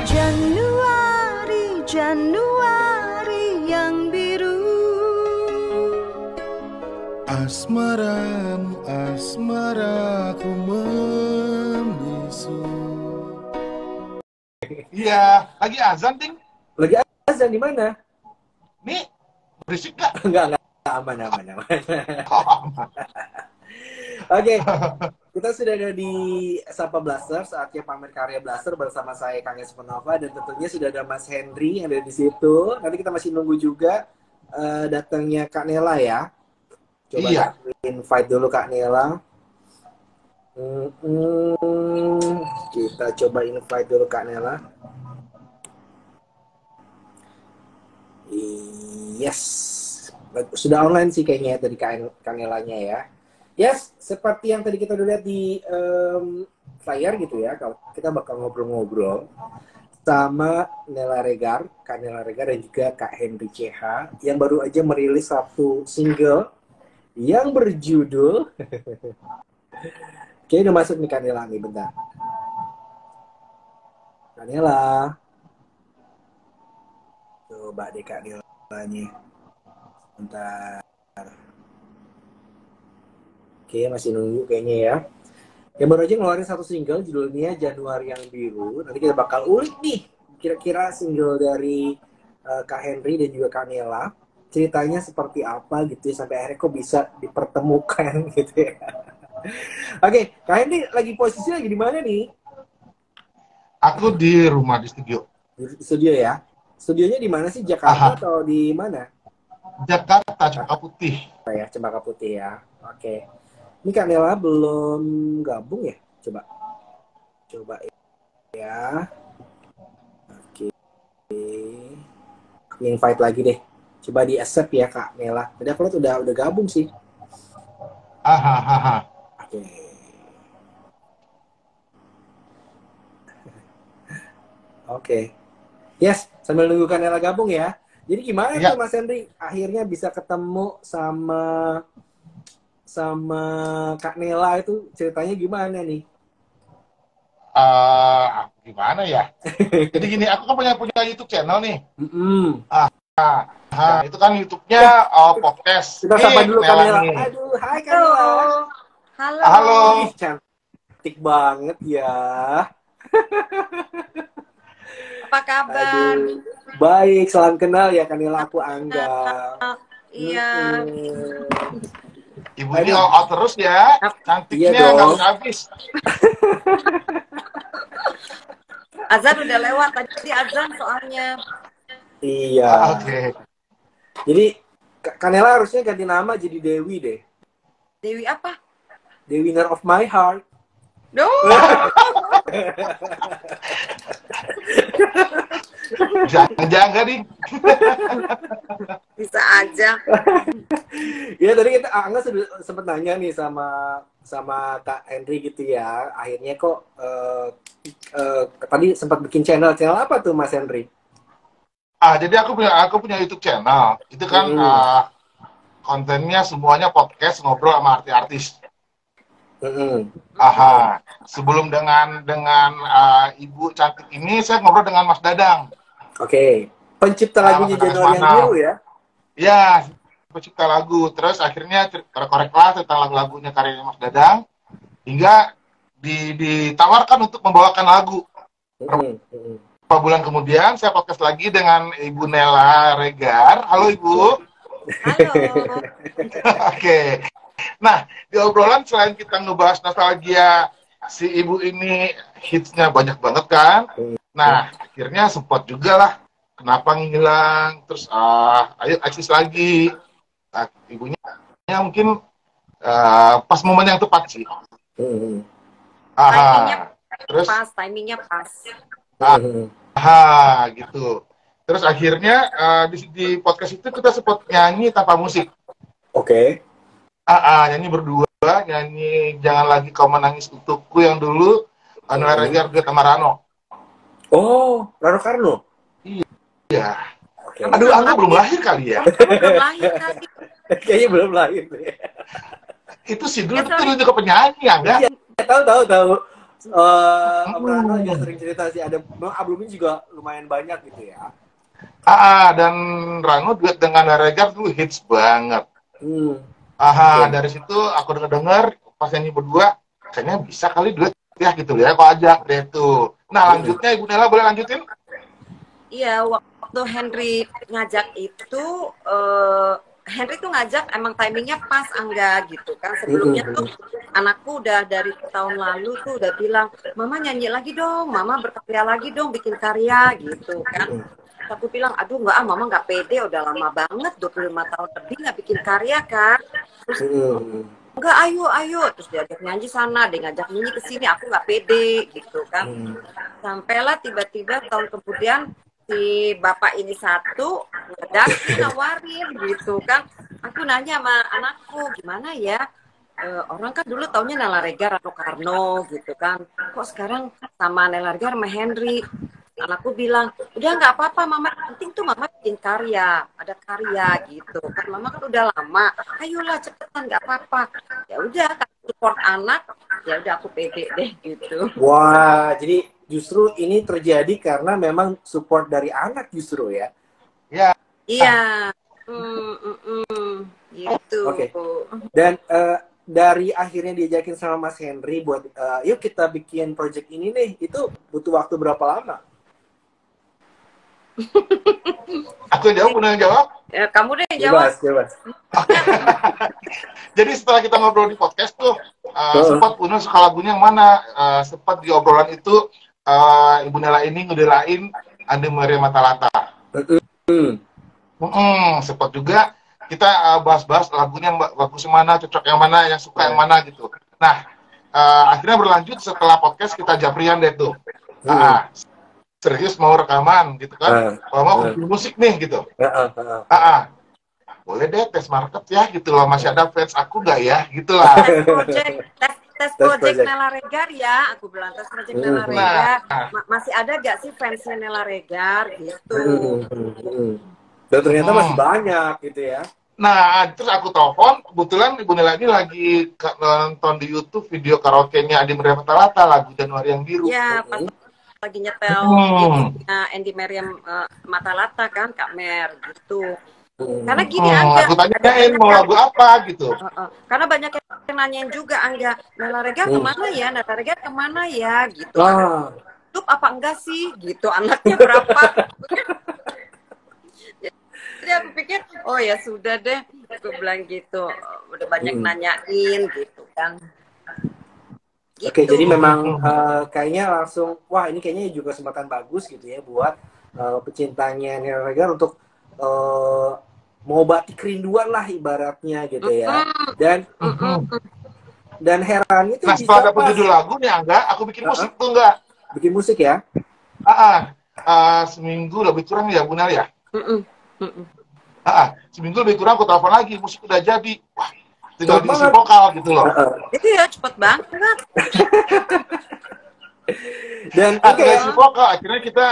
Januari, Januari yang biru. Asmaramu, asmaraku membisu. Iya, lagi azan, Ting. Lagi azan di mana? Nih, berisik gak? Enggak, aman. Oke, kita sudah ada di Sapa Blaster, saatnya pamer karya Blaster bersama saya Kang Espenova, dan tentunya sudah ada Mas Henry yang ada di situ. Nanti kita masih nunggu juga datangnya Kak Nela ya. Coba Iya. invite dulu Kak Nela. Kita coba invite dulu Kak Nela. Yes, sudah online sih kayaknya tadi Kak Nelanya ya. Yes, seperti yang tadi kita udah lihat di flyer gitu ya, kalau kita bakal ngobrol-ngobrol sama Nela Regar, Kak Nela Regar dan juga Kak Henry CH yang baru aja merilis satu single yang berjudul kayaknya udah masuk nih Kak Nela nih, bentar. Kak Nela, coba deh Kak Nelanya, bentar. Oke, masih nunggu kayaknya ya. Yang baru aja ngeluarin satu single judulnya Januari yang Biru. Nanti kita bakal ulik nih kira-kira single dari Kak Henry dan juga Kak Nela. Ceritanya seperti apa gitu ya, sampai akhirnya kok bisa dipertemukan gitu ya. Oke, Kak Henry lagi posisi lagi di mana nih? Aku di rumah, di studio. Di studio ya? Studionya di mana sih? Jakarta atau di mana? Jakarta, Cempaka Putih. Oh ya, Cempaka Putih ya. Oke. Ini Kak Nela belum gabung ya? Coba ya. Oke. Invite lagi deh. Coba di accept ya Kak Nela. Tadi aku lihat udah gabung sih. Oke. Oke. Yes, sambil nunggu Kak Nela gabung ya. Jadi gimana tuh Mas Henry akhirnya bisa ketemu sama Kak Nela, itu ceritanya gimana nih? Gimana ya? Jadi gini, aku kan punya YouTube channel nih. Itu kan YouTube-nya podcast. Kita sapa dulu Kak Nela. Nih. Aduh, hai Kak Nela. Halo. Ih, cantik banget ya. Apa kabar? Aduh. Baik, salam kenal ya Kak Nela, aku Angga. Iya. Ibu ini all terus ya, cantiknya nggak habis. Azan udah lewat tadi azan soalnya. Iya. Oke. Jadi Kak Nela harusnya ganti nama jadi Dewi deh. Dewi apa? The Winner of My Heart. No. Jangan nih. Bisa aja. Ya tadi Angga sempat nanya nih sama Kak Henry gitu ya. Akhirnya kok tadi sempat bikin channel apa tuh Mas Henry? Jadi aku punya YouTube channel. Itu kan kontennya semuanya podcast ngobrol sama artis-artis. Sebelum dengan Ibu cantik ini saya ngobrol dengan Mas Dadang. Oke. Pencipta lagunya Januari yang Biru ya? Ya, pencipta lagu. Terus akhirnya korek-koreklah tentang lagu-lagunya karyanya Mas Dadang hingga ditawarkan untuk membawakan lagu. Beberapa bulan kemudian saya podcast lagi dengan Ibu Nela Regar. Halo Ibu. Halo. Oke. Nah, di obrolan selain kita ngebahas nostalgia, si Ibu ini hitsnya banyak banget kan. Nah, akhirnya sempat juga lah kenapa ngilang, terus ayo eksis lagi. Nah, Ibunya mungkin pas momen yang tepat sih. Timingnya pas. Gitu. Terus akhirnya di podcast itu kita sempat nyanyi tanpa musik. Oke. Nyanyi berdua, nyanyi Jangan Lagi Kau Menangis Untukku yang dulu Nela Regar sama Rano. Oh, Rano Karno? Iya. Okay. Aduh, Angga belum lahir kali ya? Belum lahir kali. Kayaknya belum lahir. Itu sih dulu tuh juga penyanyi, Angga. Iya, tahu. Om Rano juga sering cerita sih, ada albumnya juga lumayan banyak gitu ya. Dan Rano duet dengan Regar dulu hits banget. Dari situ aku denger pas nyanyi berdua, kayaknya bisa kali duet ya gitu ya, kok ajak deh tuh. Nah lanjutnya Ibu Nela boleh lanjutin? Iya, waktu Henry ngajak itu, Henry tuh ngajak emang timingnya pas Angga gitu kan. Sebelumnya tuh anakku udah dari tahun lalu tuh udah bilang, Mama nyanyi lagi dong, Mama berkarya lagi dong, bikin karya gitu kan. Terus aku bilang, aduh enggak Mama nggak pede, udah lama banget, 25 tahun lebih nggak bikin karya kan. Terus enggak, ayo. Terus diajak nyanyi sana, dia ngajak nyanyi ke sini, aku nggak pede gitu kan. Sampailah tiba-tiba tahun kemudian si bapak ini satu ngadakin nawarin gitu kan. Aku nanya sama anakku, gimana ya, orang kan dulu taunya Nella Regar atau Karno gitu kan, kok sekarang sama Nella Regar sama Henry. Anakku bilang, udah nggak apa-apa Mama, penting tuh Mama bikin karya, ada karya gitu kan. Mama kan udah lama, ayolah cepetan, nggak apa-apa. Ya udah, support anak, ya udah aku pede deh gitu. Wah, jadi justru ini terjadi karena memang support dari anak justru ya. Ya. Iya. Gitu. Oke. Dan dari akhirnya diajakin sama Mas Henry buat yuk kita bikin project ini nih, itu butuh waktu berapa lama? Aku jawab, Bunda yang jawab? Ya, kamu deh yang jawab. Bebas. Jadi setelah kita ngobrol di podcast tuh, sempat Bunda suka lagunya yang mana? Sempat di obrolan itu, Ibu Nela ini ngedelain Ade Maria Matalata. Sempat juga kita bahas-bahas lagunya yang bagus yang mana, cocok yang mana, yang suka yang mana gitu. Nah, akhirnya berlanjut setelah podcast kita japrian deh tuh. Serius mau rekaman gitu kan, mau musik nih gitu. Boleh deh tes market ya gitu loh, masih ada fans aku nggak ya gitu lah. Tes project Nella Regar ya, aku bilang tes project Nella Regar. Masih ada gak sih fansnya Nella Regar gitu. Dan ternyata masih banyak gitu ya. Nah, terus aku telepon, kebetulan Ibu Nela ini lagi nonton di YouTube video karaoke-nya Ade Maria Matalata, lagu Januari yang Biru. Ya, pas lagi nyetel YouTube-nya Ade Maria Matalata kan, Kak Mer gitu. Karena gini Angga, aku tanyain mau lagu apa gitu. Karena banyak yang nanyain juga Angga, Nella Regar kemana ya, Nella Regar kemana ya gitu. YouTube apa enggak sih gitu, anaknya berapa. Jadi aku pikir, oh ya sudah deh, aku bilang gitu, udah banyak nanyain gitu kan. Gitu. Oke, jadi memang kayaknya langsung, wah ini kayaknya juga kesempatan bagus gitu ya buat pecintanya Nella Regar untuk mengobati kerinduan lah ibaratnya gitu ya. Dan heran itu nah, setelah dapet judul lagu nih Angga, aku bikin musik tuh enggak? Bikin musik ya? Seminggu lebih kurang ya Bu Nela ya? Seminggu lebih kurang aku telepon lagi, musik udah jadi. Wah, tinggal diisi vokal gitu loh. Itu ya cepet banget. Dan isi vokal, akhirnya kita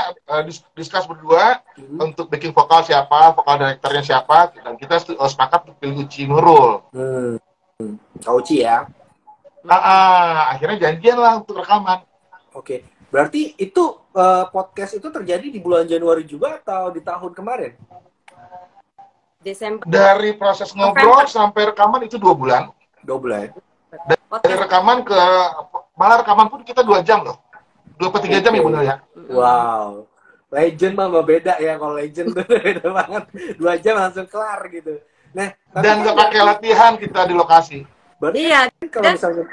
discuss berdua untuk bikin vokal siapa, vokal direkturnya siapa, dan kita sepakat untuk pilih Uci Nurul. Uci ya? Akhirnya janjian lah untuk rekaman. Oke, berarti itu podcast itu terjadi di bulan Januari juga atau di tahun kemarin? Desember. Dari proses ngobrol sampai rekaman itu 2 bulan. 2 bulan. Dari rekaman ke malah rekaman pun kita 2 jam loh. 2-3 jam ya Bunda ya. Wow. Legend mah beda ya, kalau legend tuh beda banget. 2 jam langsung kelar gitu. Nah, dan nggak pakai latihan kita di lokasi. Berarti iya. Kalau misalnya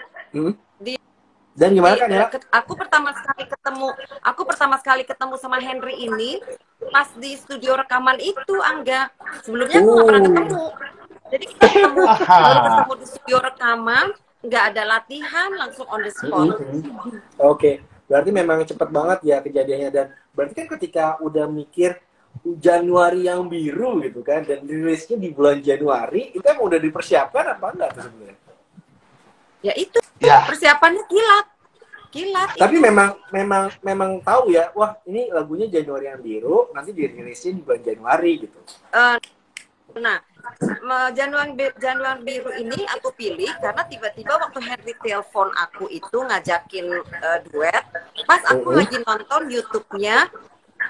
dan gimana kan ya? Aku pertama sekali ketemu sama Henry ini pas di studio rekaman itu Angga. Sebelumnya aku nggak pernah ketemu. Jadi kita baru ketemu di studio rekaman, nggak ada latihan, langsung on the spot. Oke, berarti memang cepet banget ya kejadiannya. Dan berarti kan ketika udah mikir Januari yang biru gitu kan, dan rilisnya di bulan Januari, itu emang udah dipersiapkan apa enggak tuh sebenarnya? Ya itu persiapannya kilat. Tapi memang tahu ya, wah ini lagunya Januari yang biru, nanti dirilisnya di bulan Januari gitu. Nah, Januari Biru ini aku pilih karena tiba-tiba waktu Henry telepon aku itu ngajakin duet, pas aku lagi nonton YouTube-nya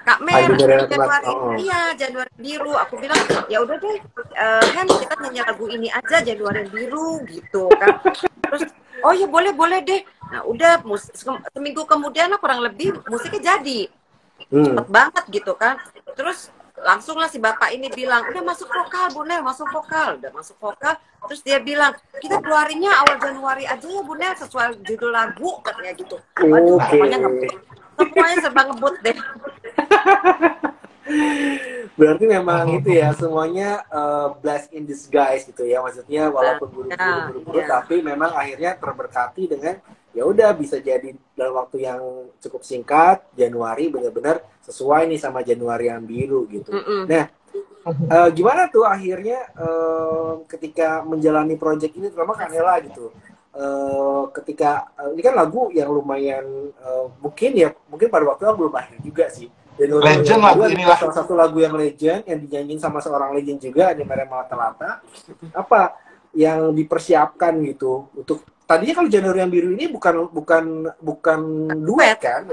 Kak Mer, Januari, iya Januari Biru. Aku bilang ya udah deh, Hen kita nyanyi lagu ini aja Januari Biru gitu kan. Terus oh ya boleh deh. Nah udah seminggu kemudian lah kurang lebih musiknya jadi cepet banget gitu kan. Terus langsung lah si bapak ini bilang udah masuk vokal Bu Nel, masuk vokal, udah masuk vokal. Terus dia bilang kita keluarinnya awal Januari aja ya Bu Nel sesuai judul lagu katanya gitu. Waduh, pokoknya ngebut, semuanya serba ngebut deh. Berarti memang itu ya semuanya blessed in disguise gitu ya, maksudnya walaupun buru-buru tapi memang akhirnya terberkati dengan ya udah bisa jadi dalam waktu yang cukup singkat Januari benar-benar sesuai nih sama Januari yang biru gitu. Nah, gimana tuh akhirnya ketika menjalani project ini terutama Kanela gitu. Ketika ini kan lagu yang lumayan mungkin pada waktu itu belum lahir juga sih. Legend lagu inilah salah satu lagu yang legend yang dinyanyiin sama seorang legend juga di Mere Mata-Lata. Apa yang dipersiapkan gitu untuk tadinya kalau Januari yang biru ini bukan duet kan,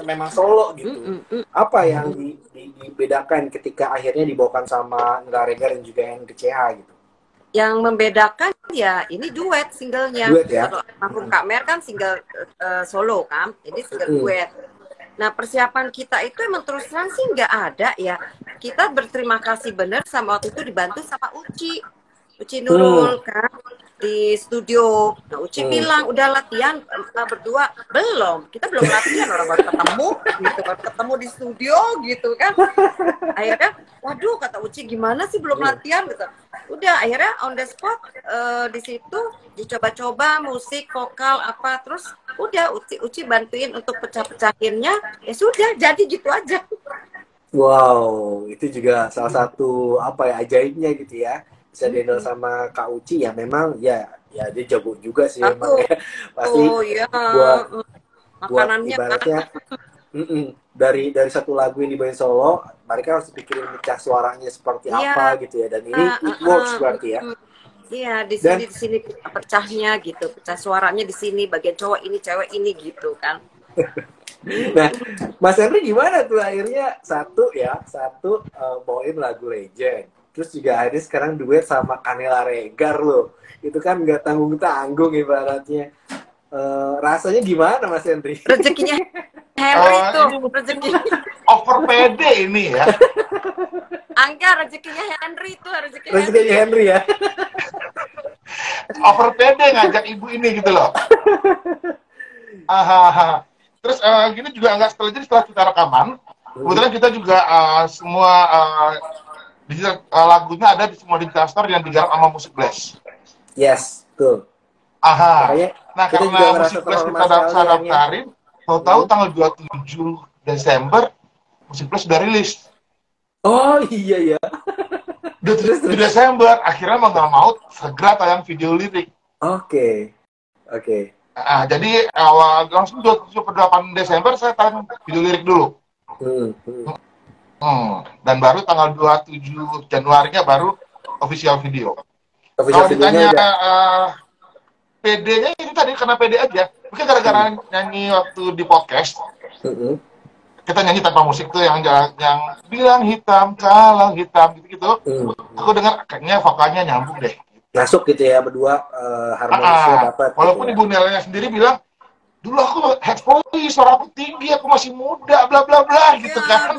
memang solo gitu. Apa yang dibedakan ketika akhirnya dibawakan sama Nela Regar dan juga yang CH gitu? Yang membedakan ya ini duet singlenya. Duet ya. Kalau almarhum Kak Mer kan single solo kan, ini single duet. Nah persiapan kita itu emang terus terang sih nggak ada ya. Kita berterima kasih bener sama waktu itu dibantu sama Uci Nurul kan di studio. Nah Uci bilang udah latihan berdua, belum. Kita belum latihan, orang baru ketemu gitu, baru ketemu di studio gitu kan. Akhirnya waduh kata Uci gimana sih belum latihan gitu. Udah akhirnya on the spot di situ dicoba-coba musik, vokal apa, terus udah Uci bantuin untuk pecah-pecahinnya, ya sudah jadi gitu aja. Wow, itu juga salah satu apa ya ajaibnya gitu ya. Bisa dihandle sama Kak Uci ya memang ya dia jago juga sih memang ya. Pasti buat ibaratnya dari satu lagu yang dibawain solo, mereka harus pikirin pecah suaranya seperti apa gitu ya, dan ini it works berarti ya. Iya, di sini pecahnya gitu, pecah suaranya di sini, bagian cowok ini, cewek ini gitu kan. Nah, Mas Henry gimana tuh akhirnya satu bawain lagu legend, terus juga akhirnya sekarang duet sama Kanela Regar loh, itu kan nggak tanggung-tanggung ibaratnya. Rasanya gimana Mas Henry? Rezekinya Henry tuh, rezekinya. Over pede ini ya. Angga rezekinya Henry tuh, rezekinya Henry ya. Over pede ngajak ibu ini gitu loh. Terus gini juga nggak setelah kita rekaman, kebetulan kita juga semua digital lagunya ada di semua digital store yang digarap sama Musik Blast. Yes, betul. Nah karena Musik Blast kita daftarin, tahu-tahu tanggal 27 Desember Musik Blast sudah rilis. Oh iya ya. Di Desember, akhirnya mau nggak mau segera tayang video lirik. Oke. Jadi langsung 28 Desember saya tayang video lirik dulu. Dan baru tanggal 27 Januarinya baru official video. Kalau ditanya PD-nya ini tadi karena PD aja. Mungkin gara-gara nyanyi waktu di podcast. Kita nyanyi tanpa musik tuh yang bilang hitam kalau hitam gitu-gitu. Aku dengar kayaknya vokalnya nyambung deh. Masuk gitu ya berdua, harmonisnya dapat. Walaupun gitu Ibu Nelanya sendiri bilang, dulu aku head voice, suara aku tinggi, aku masih muda, bla bla bla gitu kan.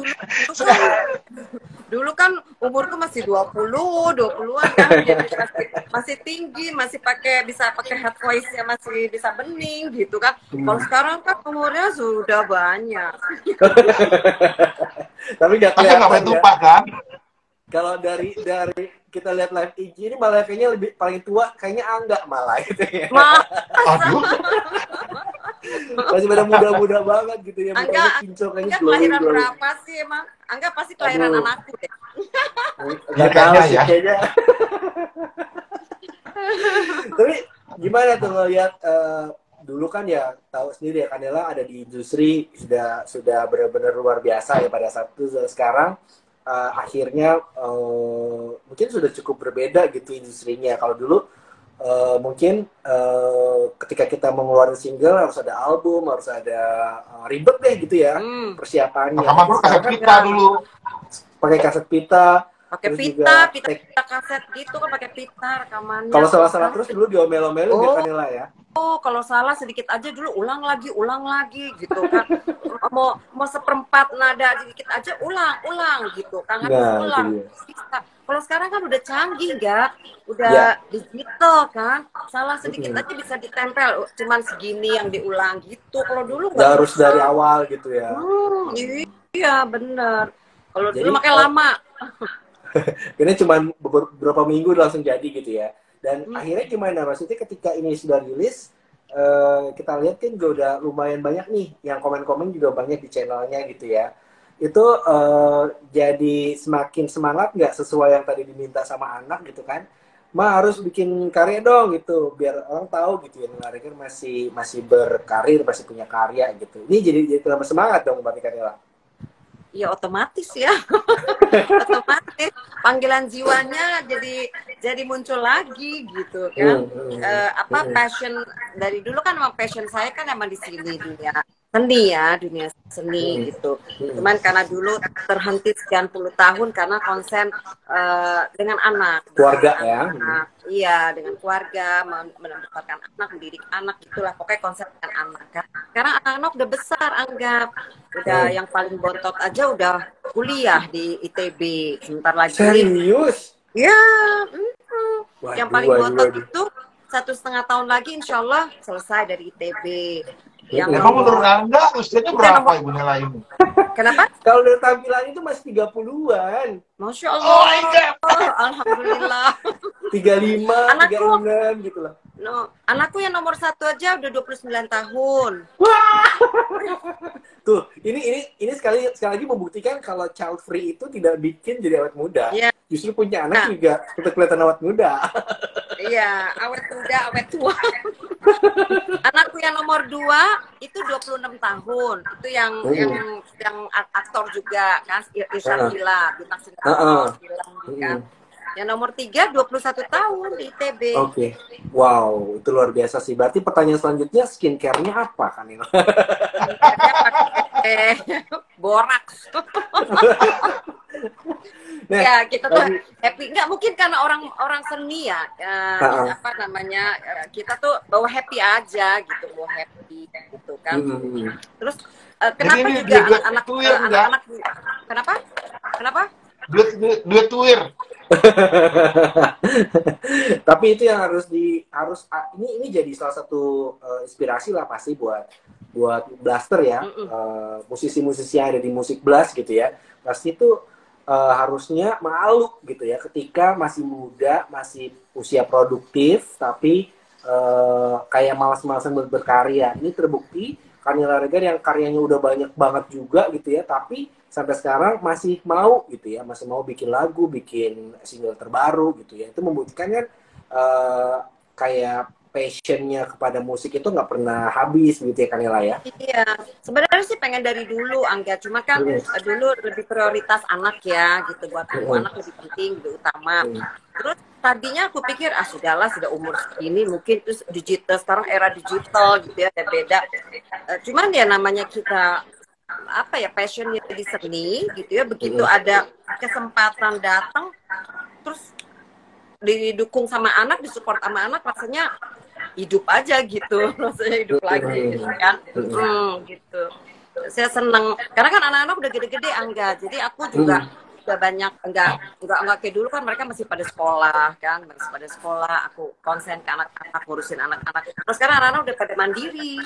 Dulu kan umurku masih 20-an kan, jadi masih tinggi, bisa pakai head voice-nya masih bisa bening gitu kan. Kalau sekarang kan umurnya sudah banyak. Tapi nggak kelihatan ya. Tumpah kan? Kalau dari kita lihat live IG ini malah kayaknya lebih paling tua kayaknya Angga malah gitu ya. Aduh. Masih pada muda-muda banget gitu ya. Angga kelahiran berapa sih emang? Angga pasti kelahiran anakku deh. Nggak tahu sih kayaknya. Tapi gimana tuh ngeliat dulu kan ya tahu sendiri ya Kanela ada di industri sudah benar-benar luar biasa ya pada saat itu. Sekarang akhirnya mungkin sudah cukup berbeda gitu industrinya. Kalau dulu mungkin ketika kita mengeluarkan single harus ada album, harus ada ribet deh gitu ya persiapannya. Rekaman tuh kaset pita dulu. Pakai kaset pita. Pakai Terus pita, juga pita kaset gitu kan, pakai pita rekamannya. kalau salah-salah terus dulu diomel-omelin biar Kanela ya. Oh, kalau salah sedikit aja dulu ulang lagi gitu kan. mau seperempat nada sedikit aja ulang gitu. Tangan Nah, ulang. itu Bisa. Kalau sekarang kan udah canggih, nggak? Udah digital kan. Salah sedikit aja bisa ditempel. Cuman segini yang diulang gitu. Kalau dulu nggak harus dari awal gitu ya. Iya, bener. Kalau Jadi, dulu makanya lama. Ini cuma beberapa minggu udah langsung jadi gitu ya. Dan akhirnya gimana? Maksudnya ketika ini sudah rilis, kita lihat kan juga udah lumayan banyak nih yang komen-komen juga banyak di channelnya gitu ya. Itu jadi semakin semangat nggak sesuai yang tadi diminta sama anak gitu kan? Ma harus bikin karya dong gitu, biar orang tahu gitu ya, Kanela Reger masih berkarir, masih punya karya gitu. Ini jadi tambah semangat dong berarti Kanela. Ya otomatis ya. Otomatis panggilan jiwanya jadi muncul lagi gitu kan. Passion dari dulu kan emang passion saya kan emang di sini dunia seni gitu. Cuman karena dulu terhenti sekian puluh tahun karena konsen dengan anak. Keluarga ya. Iya, dengan keluarga, membesarkan anak, mendidik anak, itulah pokoknya konsep dengan anak kan. Sekarang anak-anak udah besar, anggap udah yang paling bontot aja udah kuliah di ITB sebentar lagi. Serius? Ya, Waduh, yang paling bontot itu 1,5 tahun lagi insya Allah selesai dari ITB. Emang menurut Anda usianya berapa Ibu Nela ini? Kenapa? Kalau dari tampilan itu masih 30-an. Masya Allah. Alhamdulillah. 35, Anakku. 36 gitu lah. No, anakku yang nomor 1 aja udah 29 tahun. Tuh, ini sekali lagi membuktikan kalau child free itu tidak bikin jadi awet muda. Yeah. Justru punya anak juga tetap kelihatan awet muda. Iya, awet muda, awet tua. Anakku yang nomor 2 itu 26 tahun. Itu yang aktor juga kan, Irsyad Bila, bintang sinetron film kan. Yang nomor 3 21 tahun di ITB. Oke. Wow, itu luar biasa sih. Berarti pertanyaan selanjutnya skincare-nya apa kan ini? Boraks. Nah, ya kita tuh happy, nggak mungkin karena orang seni ya, apa namanya, kita tuh bawa happy aja gitu, bawa happy gitu kan. Terus kenapa Jadi juga anak-anak kenapa duit tuir. Tapi itu yang ini jadi salah satu inspirasi lah pasti buat Blaster ya, musisi-musisi yang ada di musik blast gitu ya, pasti itu harusnya malu gitu ya ketika masih muda, masih usia produktif, tapi kayak malas-malasan berkarya. Ini terbukti Kanela Reger yang karyanya udah banyak banget juga gitu ya, tapi sampai sekarang masih mau gitu ya, masih mau bikin lagu, bikin single terbaru gitu ya. Itu membuktikan kan kayak passionnya kepada musik itu nggak pernah habis gitu ya Kanela ya. Iya, sebenarnya sih pengen dari dulu Angga, cuma kan dulu lebih prioritas anak ya gitu, buat aku anak lebih penting, lebih utama. Terus tadinya aku pikir sudahlah, sudah umur segini mungkin terus digital, sekarang era digital gitu ya, beda. Cuman ya namanya kita apa ya, passionnya di seni gitu ya, begitu ada kesempatan datang terus didukung sama anak, disupport sama anak, rasanya hidup aja gitu, rasanya hidup lagi gitu kan. Gitu. Saya seneng karena kan anak-anak udah gede-gede Angga, jadi aku juga udah banyak enggak kayak dulu kan, mereka masih pada sekolah kan, masih pada sekolah, aku konsen ke anak-anak, ngurusin anak-anak. Terus sekarang anak-anak udah pada mandiri.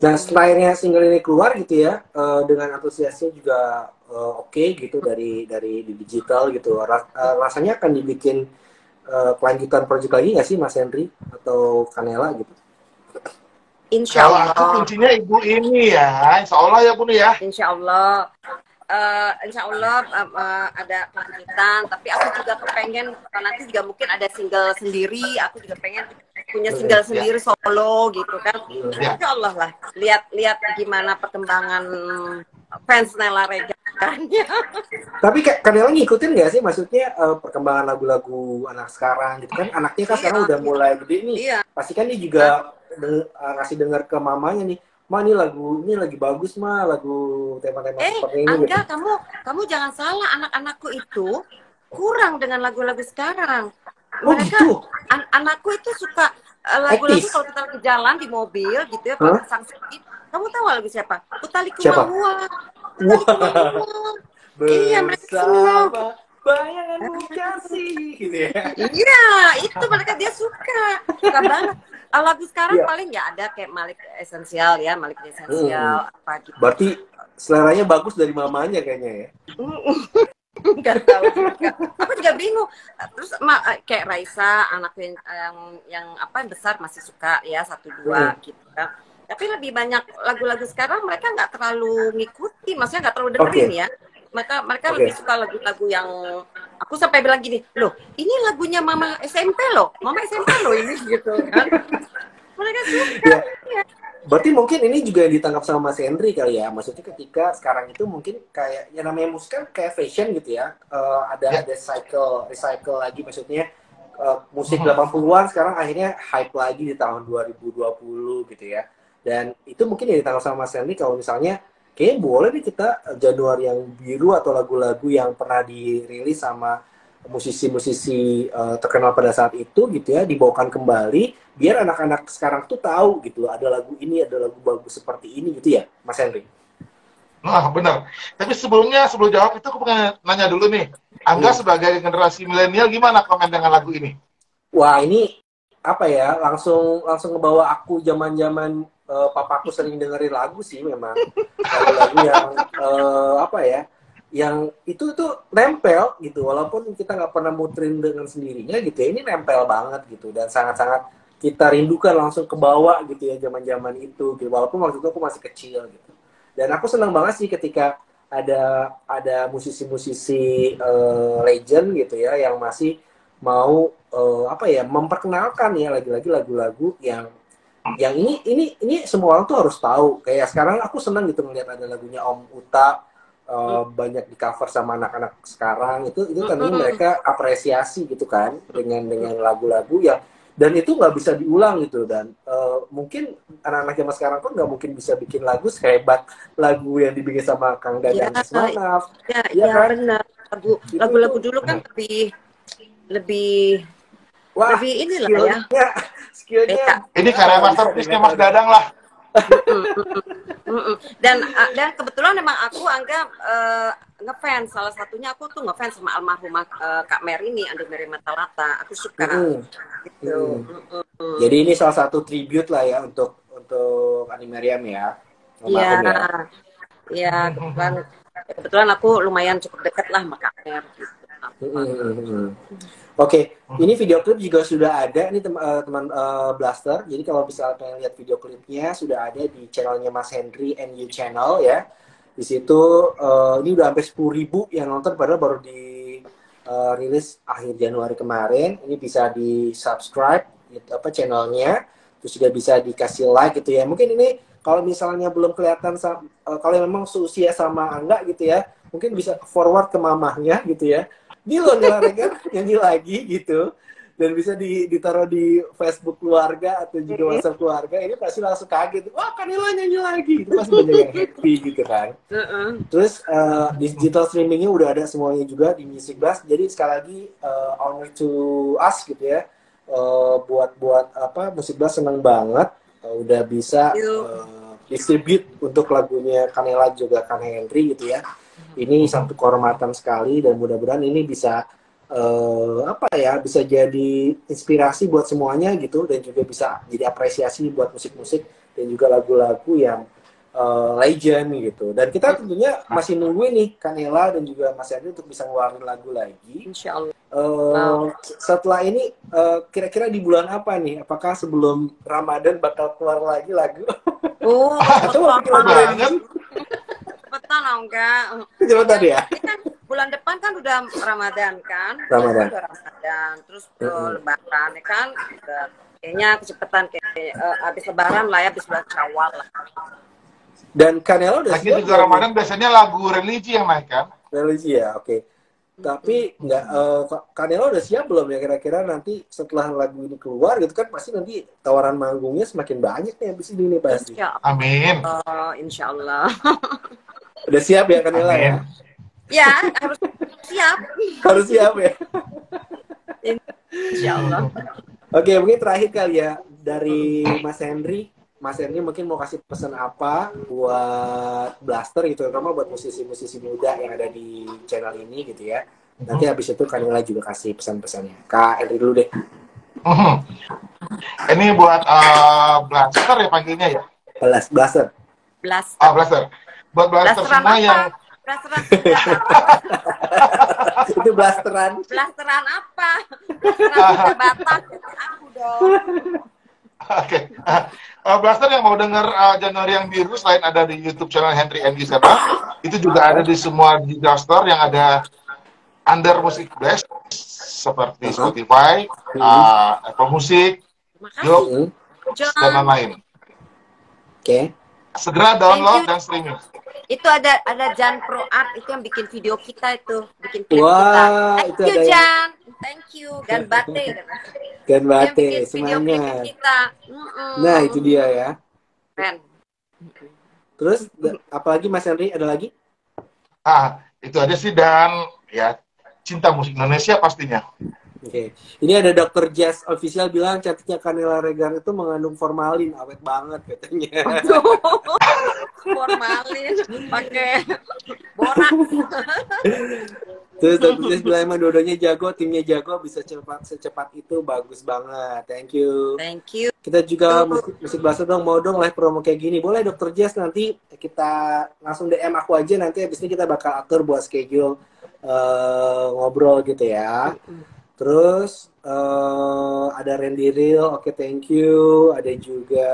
Nah setelahnya single ini keluar gitu ya, dengan antusiasnya juga oke gitu dari digital gitu, rasanya akan dibikin kelanjutan proyek lagi nggak sih Mas Henry atau Kanela gitu? Insya Allah. Kalau aku kuncinya ibu ini ya, insya Allah ya Bun ya. Insya Allah. Insya Allah ada kelanjutan, tapi aku juga kepengen nanti juga mungkin ada single sendiri, aku juga pengen punya single sendiri solo gitu kan. Insya Allah lah, lihat gimana perkembangan fans Nela Reger makanya. Tapi Kanela ngikutin nggak sih, maksudnya perkembangan lagu-lagu anak sekarang gitu kan? Anaknya kan sekarang udah mulai gede nih. Iya. Pasti kan dia juga ngasih dengar ke mamanya nih, Ma ini lagu ini lagi bagus Ma, lagu tema-tema seperti ini. Angga, gitu. kamu jangan salah, anak-anakku itu kurang dengan lagu-lagu sekarang. Oh Mereka, gitu? anakku itu suka lagu-lagu kalau kita lagi jalan di mobil gitu ya, kalau pasang sedikit. Kamu tahu lagu siapa? Utali Kumahua. Wah. Iya, mereka senang. Bersama bayanganmu kasih gitu ya. Iya, itu mereka dia suka banget. Lagu sekarang Iya. paling ya ada kayak Malik Esensial ya, Malik Esensial apa gitu. Berarti seleranya bagus dari mamanya kayaknya ya. Nggak tahu juga. Aku juga bingung. Terus kayak Raisa, anak yang apa yang besar masih suka ya 1-2 gitu kan. Tapi lebih banyak lagu-lagu sekarang mereka nggak terlalu ngikuti, maksudnya nggak terlalu dengerin ya. Mereka lebih suka lagu-lagu yang aku sampai bilang gini, loh ini lagunya Mama SMP loh ini gitu kan. Mereka suka. Ya. Berarti mungkin ini juga ditangkap sama Mas Henry kali ya. Maksudnya ketika sekarang itu mungkin kayak yang namanya musik kan kayak fashion gitu ya. Ada recycle lagi, maksudnya musik 80-an sekarang akhirnya hype lagi di tahun 2020 gitu ya. Dan itu mungkin yang ditangkap sama Mas Henry kalau misalnya kayaknya boleh nih kita Januari yang biru atau lagu-lagu yang pernah dirilis sama musisi-musisi terkenal pada saat itu gitu ya, dibawakan kembali biar anak-anak sekarang tuh tahu gitu loh, ada lagu ini, ada lagu bagus seperti ini gitu ya, Mas Henry. Nah, benar. Tapi sebelum jawab itu aku pengen nanya dulu nih. Angga sebagai generasi milenial gimana komen dengan lagu ini? Wah, ini apa ya? Langsung ngebawa aku zaman-zaman papaku sering dengerin lagu sih memang. Lagu-lagu yang apa ya? Yang itu tuh nempel gitu, walaupun kita nggak pernah muterin dengan sendirinya gitu ya, ini nempel banget gitu dan sangat-sangat kita rindukan, langsung ke bawah gitu ya zaman-zaman itu gitu, walaupun waktu itu aku masih kecil gitu. Dan aku senang banget sih ketika ada musisi-musisi legend gitu ya yang masih mau apa ya, memperkenalkan ya lagi-lagi lagu-lagu yang ini semua orang tuh harus tahu. Kayak sekarang aku senang gitu ngeliat ada lagunya Om Uta banyak di cover sama anak-anak sekarang, itu tentunya mereka apresiasi gitu kan dengan lagu-lagu yang, dan itu nggak bisa diulang gitu. Dan mungkin anak-anak zaman sekarang pun nggak mungkin bisa bikin lagu sehebat lagu yang dibikin sama Kang Dadang Ismanaf. Ya kan? Benar. Lagu-lagu dulu kan lebih inilah ya. Skillnya. Ini karya masterpiece-nya Mas Dadang lah. Dan kebetulan memang aku anggap ngefans, salah satunya aku tuh ngefans sama almarhumah Kak Mer ini, Andi Meri Matalata. Aku suka gitu. Jadi ini salah satu tribute lah ya untuk Andi Meriam ya. Iya, kebetulan aku lumayan cukup dekat lah sama Kak Mer gitu. Oke, ini video klip juga sudah ada nih teman Blaster. Jadi kalau misalnya pengen lihat video klipnya sudah ada di channelnya Mas Henry NU Channel ya. Di situ ini udah sampai 10.000 yang nonton, padahal baru di rilis akhir Januari kemarin. Ini bisa di subscribe gitu, channelnya, terus juga bisa dikasih like gitu ya. Mungkin ini kalau misalnya belum kelihatan kalau memang seusia sama Angga gitu ya, mungkin bisa forward ke mamahnya gitu ya. Ini loh Nila Regar nyanyi lagi gitu, dan bisa ditaruh di Facebook keluarga atau juga WhatsApp keluarga, ini pasti langsung kaget, wah Kanila nyanyi lagi, itu pasti banyak yang happy gitu kan. Terus di digital streamingnya udah ada semuanya juga di Music Blast. Jadi sekali lagi honor to us gitu ya, buat Music Blast senang banget udah bisa distribute untuk lagunya Kanela juga Kang Henry gitu ya. Ini satu kehormatan sekali, dan mudah-mudahan ini bisa bisa jadi inspirasi buat semuanya gitu, dan juga bisa jadi apresiasi buat musik-musik dan juga lagu-lagu yang legend gitu. Dan kita tentunya masih nungguin nih Kanela dan juga Mas Henry untuk bisa ngeluarin lagu lagi. Insya Allah. Setelah ini kira-kira di bulan apa nih? Apakah sebelum Ramadan bakal keluar lagi lagu? Atau mau bikin lagu lagi? Cepetan enggak? Cepetan ya? Kan bulan depan kan udah Ramadan kan? Ramadan. Terus Lebaran ya kan? Kayaknya kecepatan kayak habis Lebaran lah ya, habis bulan Syawal lah. Dan Kanela udah Lagi siap juga belum Ramadan biasanya lagu religi yang naik kan? religi ya? Oke. Tapi nggak, Kanela udah siap belum ya kira-kira nanti setelah lagu ini keluar gitu kan pasti nanti tawaran manggungnya semakin banyak nih abis ini nih pasti. Amin. Insya Allah. Udah siap ya Kanela ya? Amin. Ya, harus siap. Harus siap ya. Insya Allah. Oke, mungkin terakhir kali ya dari Mas Henry. Mas Henry mungkin mau kasih pesan apa buat Blaster gitu, terutama buat musisi-musisi muda yang ada di channel ini gitu ya. Nanti habis itu Kanela juga kasih pesan-pesannya. Kak Henry dulu deh. Ini buat Blaster ya panggilnya ya? Blaster. Blaster. Buat Blaster Blasteran semua apa? yang Blasteran Itu blasteran. Blasteran apa? Blasteran Batak. Aku dong. Oke. Blaster yang mau denger Januari yang biru selain ada di YouTube channel Henry Andy Seba, itu juga ada di semua digital store yang ada under Music Blast seperti Spotify, Apple Music, Makasih, Joox, John. dan lain-lain. Oke. Segera download dan streaming. Itu ada Jan Pro Art itu yang bikin video kita itu, bikin klip Wah, kita. itu Thank you ada Jan, thank you. Dan Bate. Gan Dia Bate, bikin video klip semangat. kita. Nah, itu dia ya. Keren. Terus apalagi Mas Henry, ada lagi? Itu aja sih, dan ya cinta musik Indonesia pastinya. Oke. Ini ada Dr. Jazz official bilang cantiknya Kanela Regar itu mengandung formalin, awet banget katanya. Formalin, pakai borak. Terus Dr. Jazz bilang emang dua-duanya jago, timnya jago, bisa secepat itu, bagus banget. Thank you. Thank you. Kita juga musik bahasa dong, mau dong live promo kayak gini. Boleh Dr. Jazz, nanti kita langsung DM aku aja, nanti habis ini kita bakal atur buat schedule ngobrol gitu ya. Terus ada Randy Real, oke, thank you. Ada juga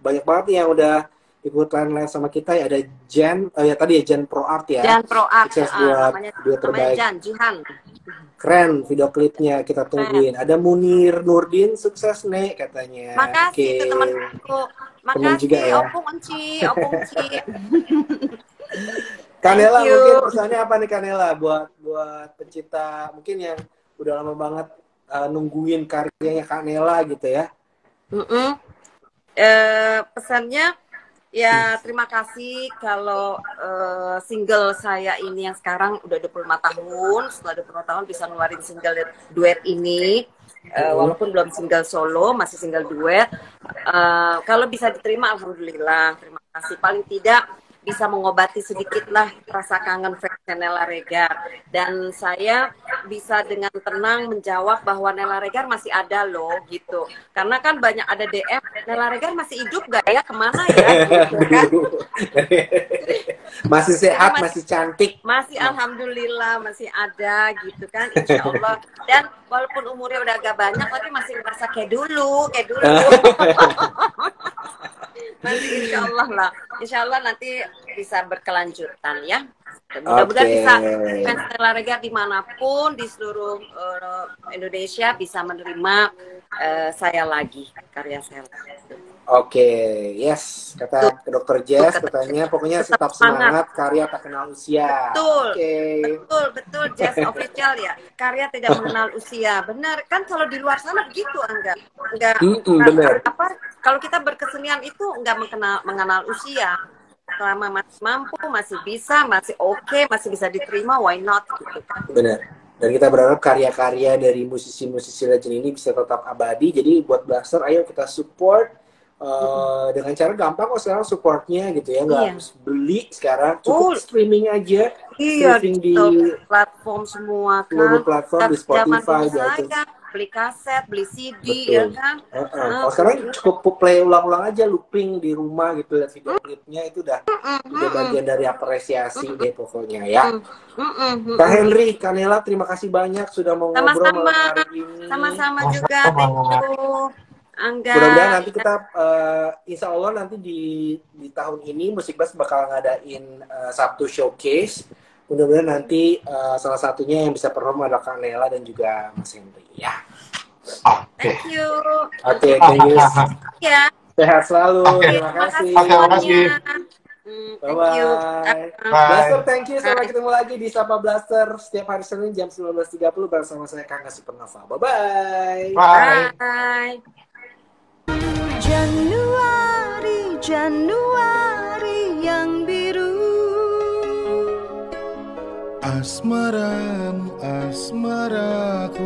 banyak banget nih yang udah ikutan live sama kita ya. Ada Jan, tadi ya Jan Pro Art ya. Jan Pro Art, sukses buat namanya terbaik. Jan Jihan. Keren video klipnya, kita tungguin. Ada Munir Nurdin, sukses Nek katanya. Makasih itu temanku. Teman juga Makasih ya. Opung Enci. Kanela, Thank you. mungkin pesannya apa nih Kanela buat pecinta mungkin yang udah lama banget nungguin karyanya Kanela gitu ya. Pesannya ya terima kasih kalau single saya ini yang sekarang udah 25 tahun, setelah 25 tahun bisa ngeluarin single duet ini. Walaupun belum single solo, masih single duet. Kalau bisa diterima, alhamdulillah. Terima kasih. Paling tidak bisa mengobati sedikitlah rasa kangen fans Nela Regar. Dan saya bisa dengan tenang menjawab bahwa Nela Regar masih ada loh, gitu. Karena kan banyak ada DM, Nela Regar masih hidup gak ya? Kemana ya? Gitu, kan? Masih sehat, masih cantik. Masih alhamdulillah, masih ada gitu kan, insya Allah. Dan walaupun umurnya udah agak banyak, tapi masih merasa kayak dulu. Masih insya Allah lah. Insya Allah nanti bisa berkelanjutan ya. Mudah-mudahan bisa fans Nela Regar dimanapun di seluruh Indonesia bisa menerima saya lagi, karya saya. Oke, yes, kata Dr. Jazz katanya pokoknya tetap semangat, karya tak kenal usia. Betul, Oke. betul, Jazz official ya. Karya tidak mengenal usia, benar kan? Kalau di luar sana begitu, enggak, benar. Kalau kita berkesenian itu enggak mengenal usia. Selama masih mampu, masih bisa, masih oke, masih bisa diterima, why not? Gitu kan? Benar. Dan kita berharap karya-karya dari musisi-musisi legend ini bisa tetap abadi. Jadi buat Blaster, ayo kita support. Dengan cara gampang kok sekarang supportnya gitu ya, nggak harus beli sekarang, cukup streaming aja, streaming di platform semua kan, seluruh platform, di Spotify, di iTunes. Beli kaset, beli CD. Betul. Ya kan. Sekarang cukup play ulang-ulang aja, looping di rumah gitu, lihat video klipnya itu udah bagian dari apresiasi deh pokoknya ya. Kak Henry, Kanela, terima kasih banyak sudah mau ngobrol malam hari ini. Sama-sama juga, thank you. Angga. Mudah-mudahan nanti kita insya Allah nanti di tahun ini Music Blast bakal ngadain Sabtu showcase. Mudah-mudahan nanti salah satunya yang bisa perform adalah Kanela dan juga Mas Henry ya. Thank you. Oke, thank you. Ya. Sehat selalu. Terima kasih. Terima kasih. Thank you. Bye-bye. Bye. Blaster, thank you. Sampai ketemu lagi di Sapa Blaster setiap hari Senin jam 19.30 bersama saya Kangga Supernova. Bye-bye. Bye. Bye. Januari, Januari yang biru. Asmaramu, asmaraku